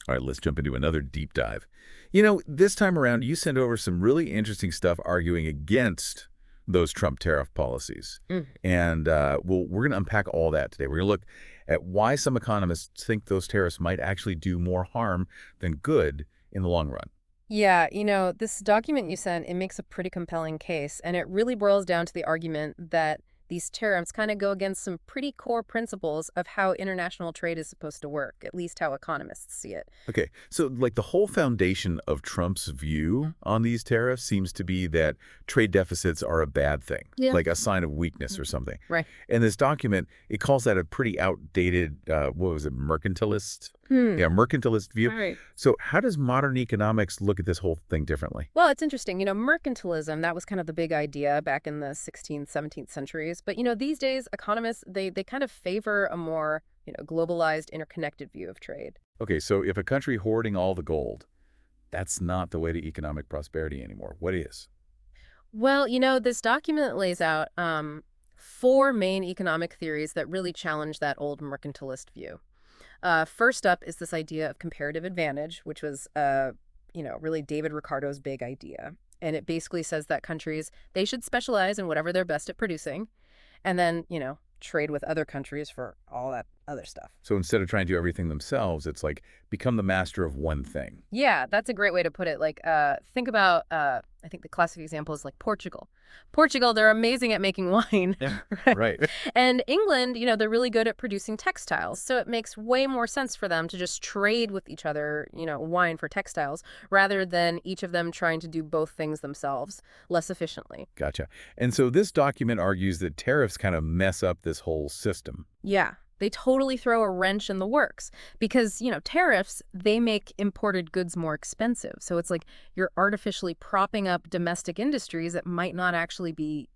All right, let's jump into another deep dive. This time around, you sent over some really interesting stuff arguing against those Trump tariff policies. Mm. And we're going to unpack all that today. We're going to look at why some economists think those tariffs might actually do more harm than good in the long run. Yeah, this document you sent, it makes a pretty compelling case, and it really boils down to the argument that these tariffs kind of go against some pretty core principles of how international trade is supposed to work, at least how economists see it. Okay, so like the whole foundation of Trump's view on these tariffs seems to be that trade deficits are a bad thing, Yeah. like a sign of weakness or something. Right. And this document, it calls that a pretty outdated, what was it, mercantilist? Hmm. Yeah, mercantilist view. Right. So how does modern economics look at this whole thing differently? Well, it's interesting. Mercantilism, that was kind of the big idea back in the 16th, 17th centuries. But, these days, economists, they kind of favor a more, globalized, interconnected view of trade. Okay, so if a country hoarding all the gold, that's not the way to economic prosperity anymore. What is? Well, this document lays out four main economic theories that really challenge that old mercantilist view. First up is this idea of comparative advantage, which was, really David Ricardo's big idea. And it basically says that countries, they should specialize in whatever they're best at producing and then, trade with other countries for all that other stuff. So instead of trying to do everything themselves, it's like become the master of one thing. Yeah, that's a great way to put it. Like, think about, I think the classic example is like Portugal. Portugal, they're amazing at making wine. Yeah, right? right. And England, they're really good at producing textiles. So it makes way more sense for them to just trade with each other, wine for textiles, rather than each of them trying to do both things themselves less efficiently. Gotcha. And so this document argues that tariffs kind of mess up this whole system. Yeah. They totally throw a wrench in the works because, tariffs, they make imported goods more expensive. So it's like you're artificially propping up domestic industries that might not actually be,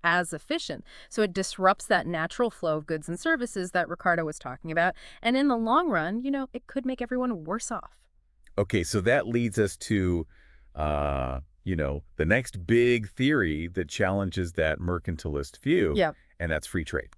as efficient. So it disrupts that natural flow of goods and services that Ricardo was talking about. And in the long run, it could make everyone worse off. Okay, so that leads us to, the next big theory that challenges that mercantilist view. Yeah. And that's free trade.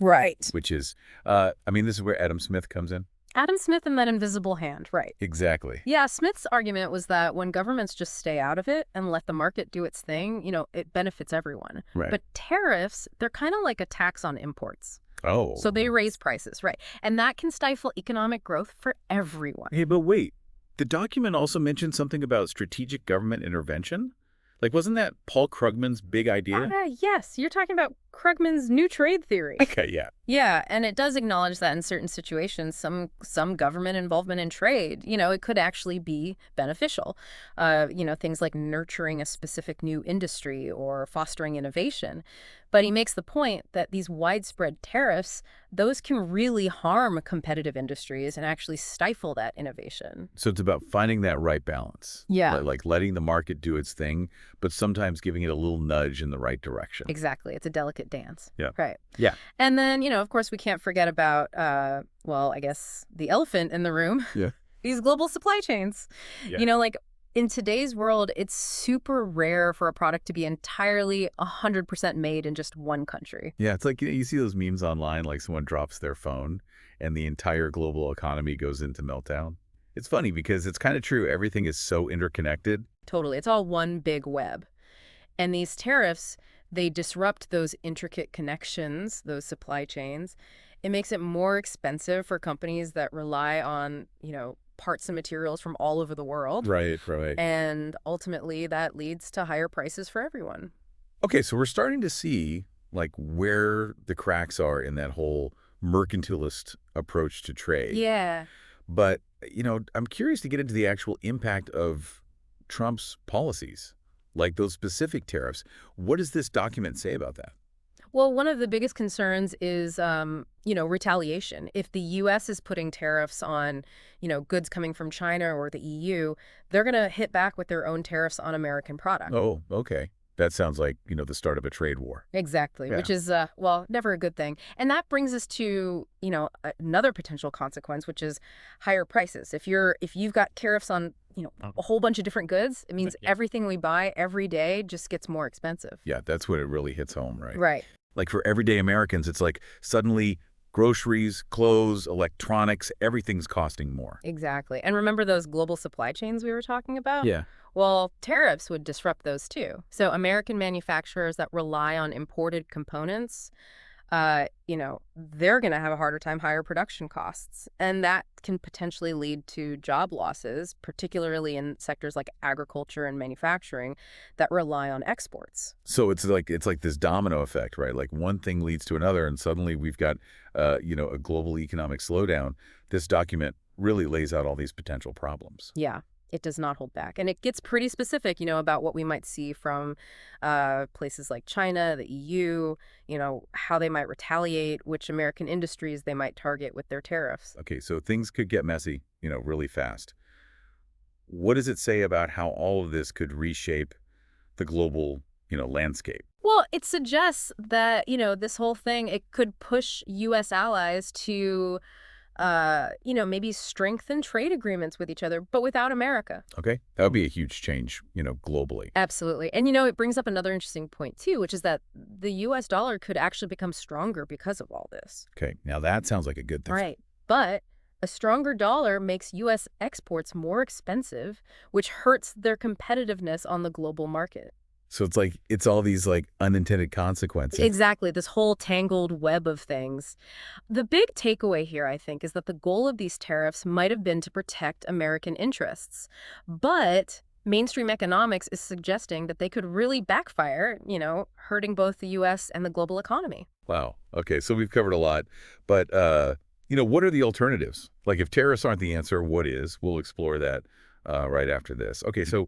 Right. Which is, this is where Adam Smith comes in. Adam Smith and that invisible hand, right. Exactly. Yeah, Smith's argument was that when governments just stay out of it and let the market do its thing, it benefits everyone. Right. But tariffs, they're kind of like a tax on imports. Oh. So they raise prices, right. And that can stifle economic growth for everyone. Hey, but wait. The document also mentioned something about strategic government intervention? Like, wasn't that Paul Krugman's big idea? Yes, you're talking about Krugman's new trade theory. Okay, yeah. Yeah, and it does acknowledge that in certain situations, some government involvement in trade, it could actually be beneficial. Things like nurturing a specific new industry or fostering innovation. But he makes the point that these widespread tariffs, those can really harm competitive industries and actually stifle that innovation. So it's about finding that right balance. Yeah. Like letting the market do its thing, but sometimes giving it a little nudge in the right direction. Exactly. It's a delicate dance. Yeah. Right. Yeah. And then, of course, we can't forget about, I guess, the elephant in the room. Yeah. These global supply chains. Yeah. Like in today's world, it's super rare for a product to be entirely 100% made in just one country. Yeah, it's like you see those memes online, like someone drops their phone and the entire global economy goes into meltdown. It's funny because it's kind of true. Everything is so interconnected. Totally. It's all one big web. And these tariffs, they disrupt those intricate connections, those supply chains. It makes it more expensive for companies that rely on, parts and materials from all over the world. Right. And ultimately, that leads to higher prices for everyone. Okay, so we're starting to see like where the cracks are in that whole mercantilist approach to trade. Yeah. But, I'm curious to get into the actual impact of Trump's policies, like those specific tariffs. What does this document say about that? Well, one of the biggest concerns is, retaliation. If the U.S. is putting tariffs on, goods coming from China or the EU, they're going to hit back with their own tariffs on American products. Oh, okay. That sounds like, the start of a trade war. Exactly, Yeah. which is, never a good thing. And that brings us to, another potential consequence, which is higher prices. If you've got tariffs on, a whole bunch of different goods, it means everything we buy every day just gets more expensive. Yeah, that's when it really hits home, right? Right. Like for everyday Americans, it's like suddenly Groceries, clothes, electronics, everything's costing more. Exactly. And remember those global supply chains we were talking about? Yeah. Well, tariffs would disrupt those too. So American manufacturers that rely on imported components, they're going to have a harder time, higher production costs. And that can potentially lead to job losses, particularly in sectors like agriculture and manufacturing that rely on exports. So it's like this domino effect, right? Like one thing leads to another, and suddenly we've got, a global economic slowdown. This document really lays out all these potential problems. Yeah, it does not hold back. And it gets pretty specific, about what we might see from places like China, the EU, how they might retaliate, which American industries they might target with their tariffs. Okay, so things could get messy, really fast. What does it say about how all of this could reshape the global, landscape? Well, it suggests that, this whole thing, it could push U.S. allies to, maybe strengthen trade agreements with each other, but without America. Okay, that would be a huge change, globally. Absolutely. And, it brings up another interesting point, too, which is that the U.S. dollar could actually become stronger because of all this. Okay, now that sounds like a good thing. Right. But a stronger dollar makes U.S. exports more expensive, which hurts their competitiveness on the global market. So it's all these unintended consequences. Exactly, this whole tangled web of things. The big takeaway here, I think, is that the goal of these tariffs might have been to protect American interests. But mainstream economics is suggesting that they could really backfire, hurting both the U.S. and the global economy. Wow. Okay, so we've covered a lot, but what are the alternatives? Like if tariffs aren't the answer, what is? We'll explore that right after this. Okay, so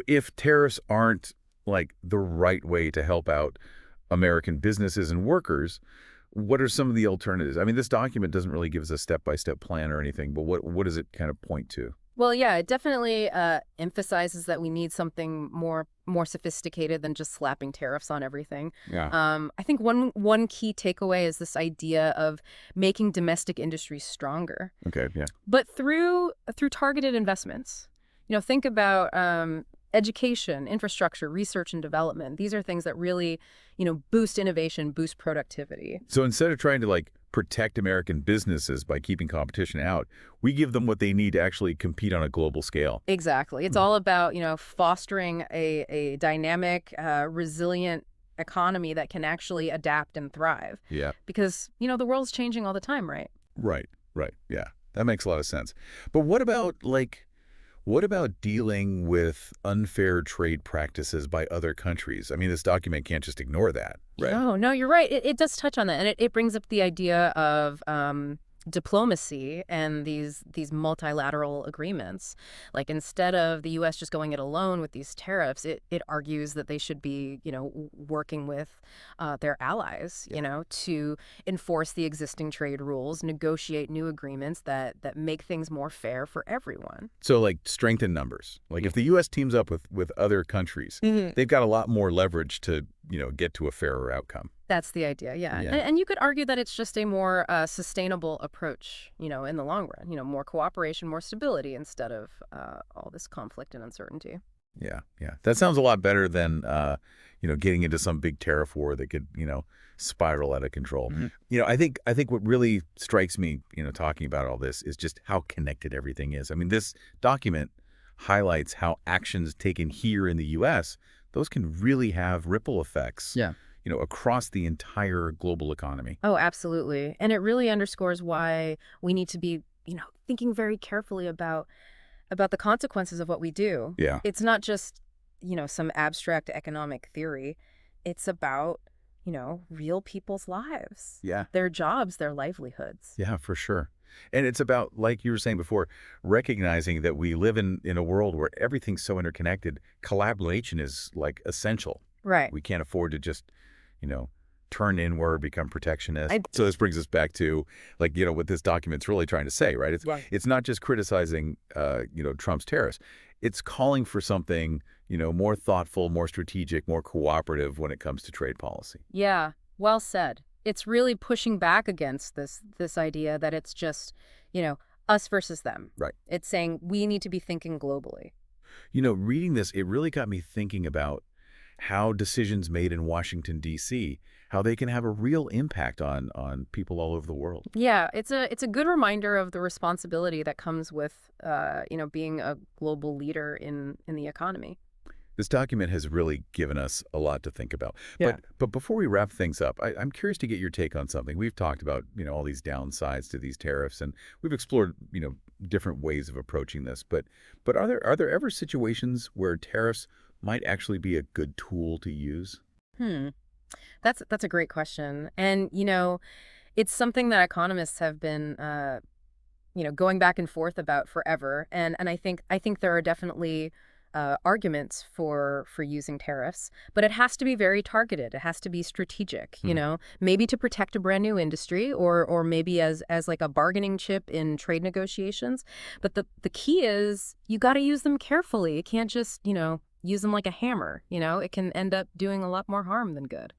if tariffs aren't the right way to help out American businesses and workers, what are some of the alternatives? I mean, this document doesn't really give us a step-by-step plan or anything, but what does it kind of point to? Well, yeah, it definitely emphasizes that we need something more sophisticated than just slapping tariffs on everything. Yeah. I think one key takeaway is this idea of making domestic industries stronger, Okay, yeah. but through targeted investments. Think about education, infrastructure, research and development. These are things that really, boost innovation, boost productivity. So instead of trying to protect American businesses by keeping competition out, we give them what they need to actually compete on a global scale. Exactly. It's all about, fostering a dynamic, resilient economy that can actually adapt and thrive. Yeah. Because, the world's changing all the time, right? Right. Yeah. That makes a lot of sense. But what about dealing with unfair trade practices by other countries? I mean, this document can't just ignore that, right? No, you're right. It does touch on that. And it brings up the idea of diplomacy and these multilateral agreements. Like instead of the U.S. just going it alone with these tariffs, it argues that they should be, working with their allies, to enforce the existing trade rules, negotiate new agreements that make things more fair for everyone. So strengthen numbers. If the U.S. teams up with other countries, they've got a lot more leverage to, get to a fairer outcome. That's the idea, yeah. Yeah. And you could argue that it's just a more sustainable approach, in the long run. More cooperation, more stability instead of all this conflict and uncertainty. Yeah. That sounds a lot better than, getting into some big tariff war that could, spiral out of control. I think what really strikes me, talking about all this is just how connected everything is. I mean, this document highlights how actions taken here in the U.S., those can really have ripple effects. Yeah. Across the entire global economy. Oh, absolutely. And it really underscores why we need to be, thinking very carefully about the consequences of what we do. Yeah. It's not just, some abstract economic theory. It's about, real people's lives. Yeah. Their jobs, their livelihoods. Yeah, for sure. And it's about, like you were saying before, recognizing that we live in a world where everything's so interconnected. Collaboration is essential. Right. We can't afford to just turn inward, become protectionist. So this brings us back to what this document's really trying to say, right? It's not just criticizing, Trump's tariffs. It's calling for something, more thoughtful, more strategic, more cooperative when it comes to trade policy. Yeah, well said. It's really pushing back against this idea that it's just, us versus them. Right. It's saying we need to be thinking globally. Reading this, it really got me thinking about how decisions made in Washington, D.C., how they can have a real impact on people all over the world. Yeah, it's a good reminder of the responsibility that comes with being a global leader in the economy. This document has really given us a lot to think about. Yeah. But before we wrap things up, I'm curious to get your take on something. We've talked about, all these downsides to these tariffs, and we've explored, different ways of approaching this. But are there ever situations where tariffs might actually be a good tool to use? Hmm. That's a great question. And it's something that economists have been going back and forth about forever. And I think there are definitely arguments for using tariffs, but it has to be very targeted. It has to be strategic, Hmm. maybe to protect a brand new industry or maybe as like a bargaining chip in trade negotiations. But the key is you got to use them carefully. You can't just, use them like a hammer, It can end up doing a lot more harm than good.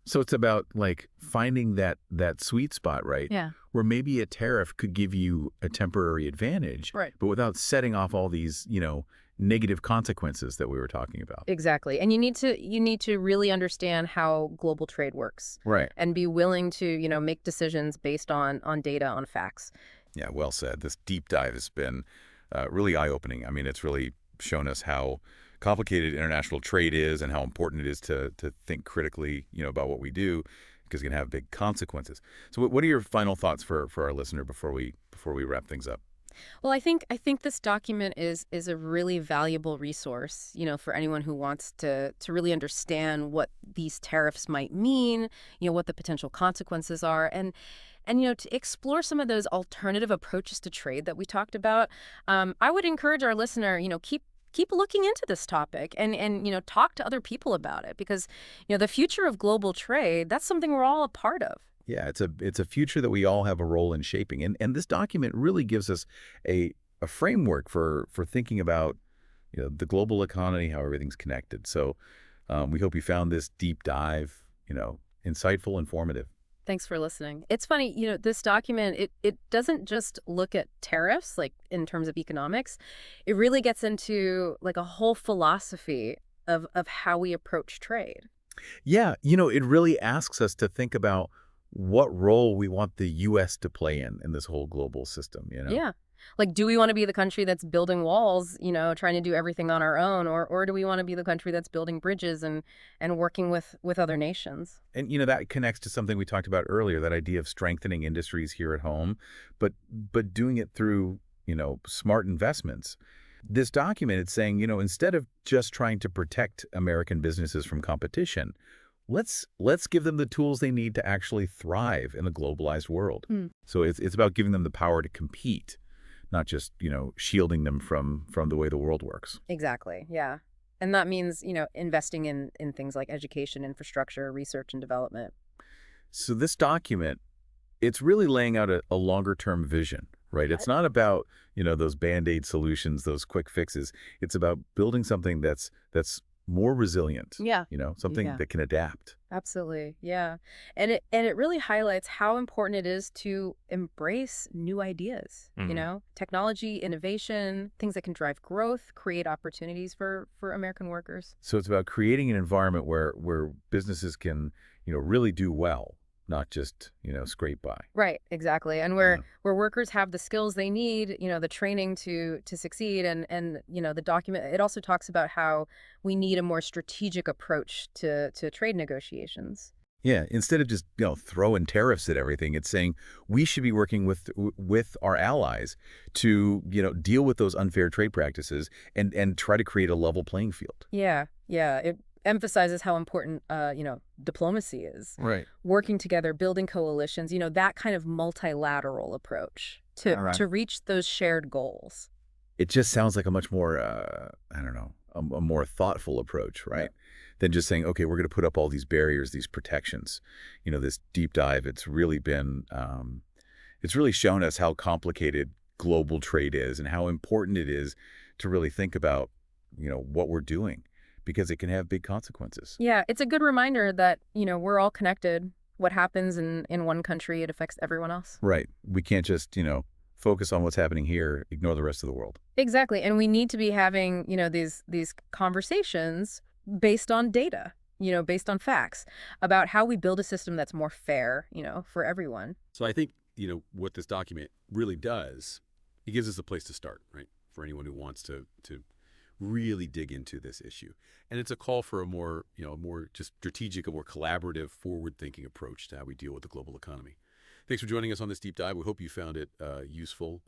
So it's about like finding that sweet spot, right? Yeah. Where maybe a tariff could give you a temporary advantage, Right. but without setting off all these, negative consequences that we were talking about. Exactly. And you need to really understand how global trade works Right. and be willing to, make decisions based on data, on facts. Yeah, well said. This deep dive has been really eye-opening. I mean, it's really shown us how complicated international trade is and how important it is to think critically, about what we do, because it can have big consequences. So, what are your final thoughts for our listener before we wrap things up? Well, I think this document is a really valuable resource, for anyone who wants to really understand what these tariffs might mean, what the potential consequences are, and to explore some of those alternative approaches to trade that we talked about. I would encourage our listener, keep looking into this topic and talk to other people about it because the future of global trade, that's something we're all a part of. Yeah, it's a future that we all have a role in shaping, and this document really gives us a framework for thinking about the global economy, how everything's connected. So we hope you found this deep dive insightful, informative. Thanks for listening. It's funny, this document, it doesn't just look at tariffs, like in terms of economics. It really gets into like a whole philosophy of how we approach trade. Yeah, it really asks us to think about what role we want the U.S. to play in this whole global system. Yeah. Like, do we want to be the country that's building walls, trying to do everything on our own, or do we want to be the country that's building bridges and working with other nations? And that connects to something we talked about earlier, that idea of strengthening industries here at home, but doing it through, smart investments. This document is saying, instead of just trying to protect American businesses from competition, let's give them the tools they need to actually thrive in a globalized world. Mm. So it's about giving them the power to compete, not just, shielding them from the way the world works. Exactly. Yeah. And that means, investing in things like education, infrastructure, research and development. So this document, it's really laying out a longer term vision, right? It's not about, those band-aid solutions, those quick fixes. It's about building something that's more resilient, Yeah. something Yeah. that can adapt. Absolutely. Yeah. And it really highlights how important it is to embrace new ideas, technology, innovation, things that can drive growth, create opportunities for American workers. So it's about creating an environment where businesses can, really do well, not just, scrape by. Right, exactly. And Yeah. where workers have the skills they need, the training to succeed and the document it also talks about how we need a more strategic approach to trade negotiations. Yeah, instead of just, throwing tariffs at everything, it's saying we should be working with our allies to, deal with those unfair trade practices and try to create a level playing field. Yeah. Yeah, it emphasizes how important diplomacy is. Right. Working together, building coalitions, that kind of multilateral approach to All right. to reach those shared goals. It just sounds like a much more, I don't know, a more thoughtful approach, right? Than just saying, okay, we're going to put up all these barriers, these protections. This deep dive, it's really shown us how complicated global trade is and how important it is to really think about, what we're doing, because it can have big consequences. Yeah, it's a good reminder that, we're all connected. What happens in one country, it affects everyone else. Right. We can't just, focus on what's happening here, ignore the rest of the world. Exactly. And we need to be having, these conversations based on data, based on facts about how we build a system that's more fair, for everyone. So I think, what this document really does, it gives us a place to start, right? For anyone who wants to really dig into this issue. And it's a call for a more, more just strategic, a more collaborative, forward-thinking approach to how we deal with the global economy. Thanks for joining us on this deep dive. We hope you found it useful.